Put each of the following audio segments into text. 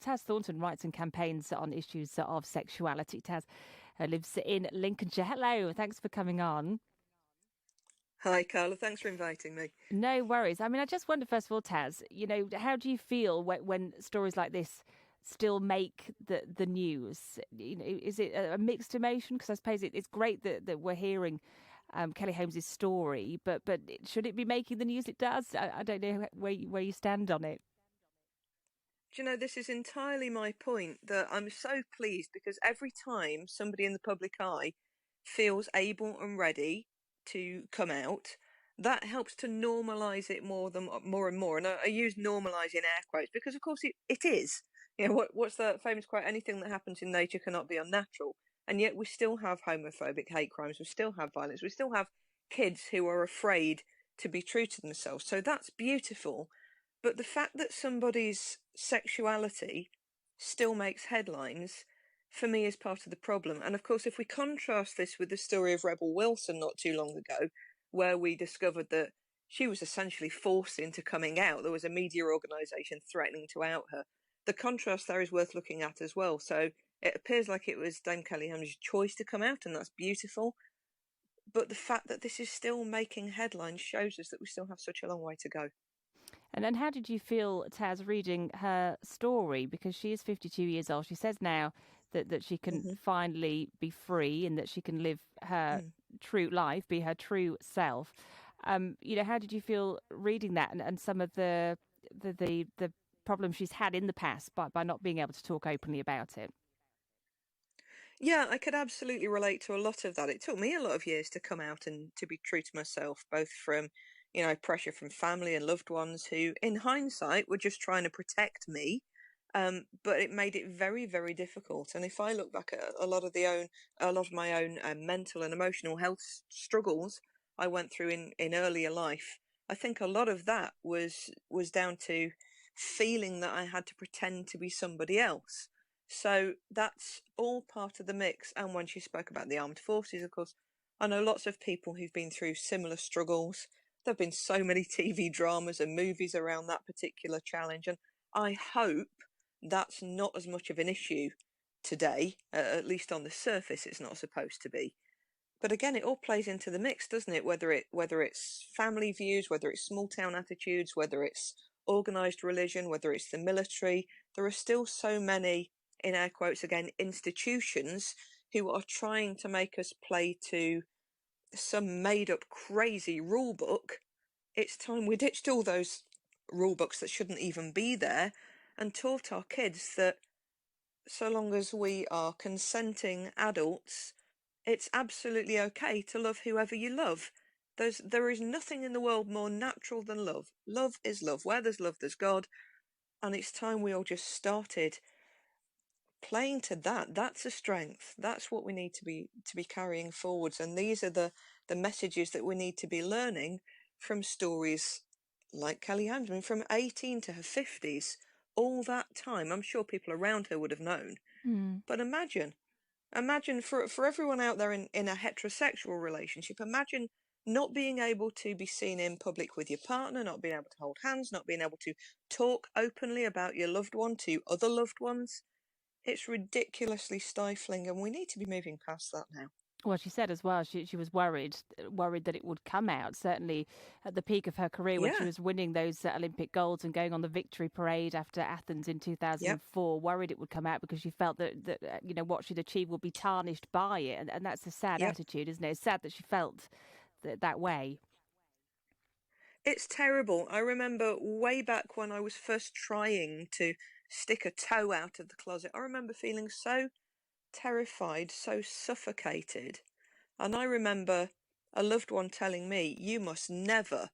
Taz Thornton writes and campaigns on issues of sexuality. Taz lives in Lincolnshire. Hello, thanks for coming on. Hi, Carla. Thanks for inviting me. No worries. I mean, I just wonder, first of all, Taz, how do you feel when stories like this still make the news? Is it a mixed emotion? Because I suppose it's great that we're hearing Kelly Holmes' story, but should it be making the news it does? I don't know where you stand on it. Do you know, this is entirely my point, that I'm so pleased because every time somebody in the public eye feels able and ready to come out, that helps to normalise it more and more. And I use normalise in air quotes because, of course, it is. What's that famous quote? Anything that happens in nature cannot be unnatural. And yet we still have homophobic hate crimes. We still have violence. We still have kids who are afraid to be true to themselves. So that's beautiful. But the fact that somebody's sexuality still makes headlines, for me, is part of the problem. And of course, if we contrast this with the story of Rebel Wilson not too long ago, where we discovered that she was essentially forced into coming out, there was a media organisation threatening to out her. The contrast there is worth looking at as well. So it appears like it was Dame Kelly Holmes' choice to come out, and that's beautiful. But the fact that this is still making headlines shows us that we still have such a long way to go. And then how did you feel, Taz, reading her story? Because she is 52 years old. She says now that she can finally be free and that she can live her true life, be her true self. How did you feel reading that and some of the problems she's had in the past by not being able to talk openly about it? Yeah, I could absolutely relate to a lot of that. It took me a lot of years to come out and to be true to myself, both from, pressure from family and loved ones who, in hindsight, were just trying to protect me. But it made it very, very difficult. And if I look back at a lot of my own mental and emotional health struggles I went through in earlier life, I think a lot of that was down to feeling that I had to pretend to be somebody else. So that's all part of the mix. And when she spoke about the armed forces, of course, I know lots of people who've been through similar struggles. There have been so many TV dramas and movies around that particular challenge. And I hope that's not as much of an issue today, at least on the surface it's not supposed to be. But again, it all plays into the mix, doesn't it? Whether it's family views, whether it's small town attitudes, whether it's organised religion, whether it's the military, there are still so many, in air quotes again, institutions who are trying to make us play to some made-up crazy rule book. It's time we ditched all those rule books that shouldn't even be there and taught our kids that so long as we are consenting adults, it's absolutely okay to love whoever you love. There is nothing in the world more natural than love. Love is love. Where there's love, there's God. And it's time we all just started playing to that. That's a strength. That's what we need to be carrying forwards. And these are the messages that we need to be learning from stories like Kelly Holmes. I mean, from 18 to her 50s, all that time, I'm sure people around her would have known. But imagine for everyone out there in a heterosexual relationship, imagine not being able to be seen in public with your partner, not being able to hold hands, not being able to talk openly about your loved one to other loved ones. It's ridiculously stifling, and we need to be moving past that now. Well, she said as well, she was worried that it would come out, certainly at the peak of her career when she was winning those Olympic golds and going on the victory parade after Athens in 2004, worried it would come out because she felt that what she'd achieved would be tarnished by it. And that's a sad attitude, isn't it? It's sad that she felt that way. It's terrible. I remember way back when I was first trying to stick a toe out of the closet, I remember feeling so terrified, so suffocated. And I remember a loved one telling me, you must never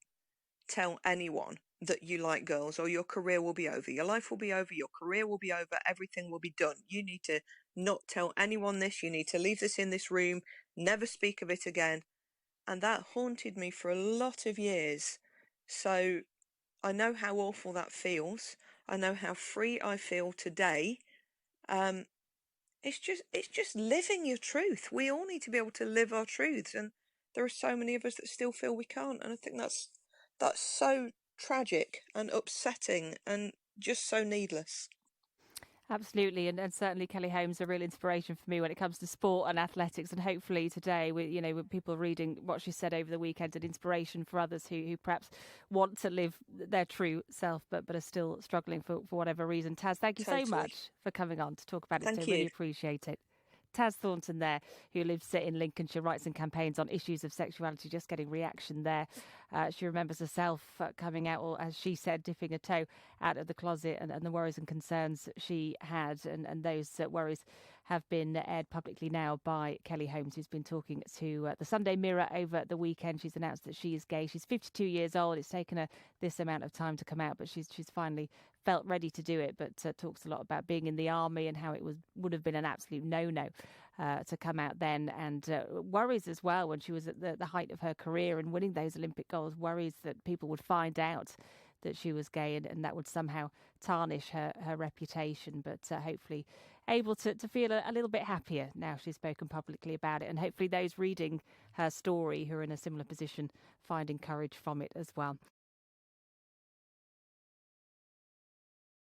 tell anyone that you like girls or your career will be over. Your life will be over, your career will be over, everything will be done. You need to not tell anyone this. You need to leave this in this room, never speak of it again. And that haunted me for a lot of years. So I know how awful that feels. I know how free I feel today. It's just living your truth. We all need to be able to live our truths, and there are so many of us that still feel we can't. And I think that's so tragic and upsetting and just so needless. Absolutely, and certainly Kelly Holmes is a real inspiration for me when it comes to sport and athletics. And hopefully today, with people reading what she said over the weekend, an inspiration for others who perhaps want to live their true self, but are still struggling for whatever reason. Taz, thank you so much for coming on to talk about it. Thank I you. really appreciate it. Taz Thornton there, who lives in Lincolnshire, writes and campaigns on issues of sexuality, just getting reaction there. She remembers herself coming out, or as she said, dipping a toe out of the closet and the worries and concerns she had. And those worries have been aired publicly now by Kelly Holmes, who's been talking to the Sunday Mirror over the weekend. She's announced that she is gay. She's 52 years old. It's taken her this amount of time to come out, but she's finally felt ready to do it, but talks a lot about being in the army and how it would have been an absolute no-no to come out then, and worries as well when she was at the height of her career and winning those Olympic goals, worries that people would find out that she was gay and that would somehow tarnish her reputation, but hopefully able to feel a little bit happier now she's spoken publicly about it, and hopefully those reading her story who are in a similar position finding courage from it as well.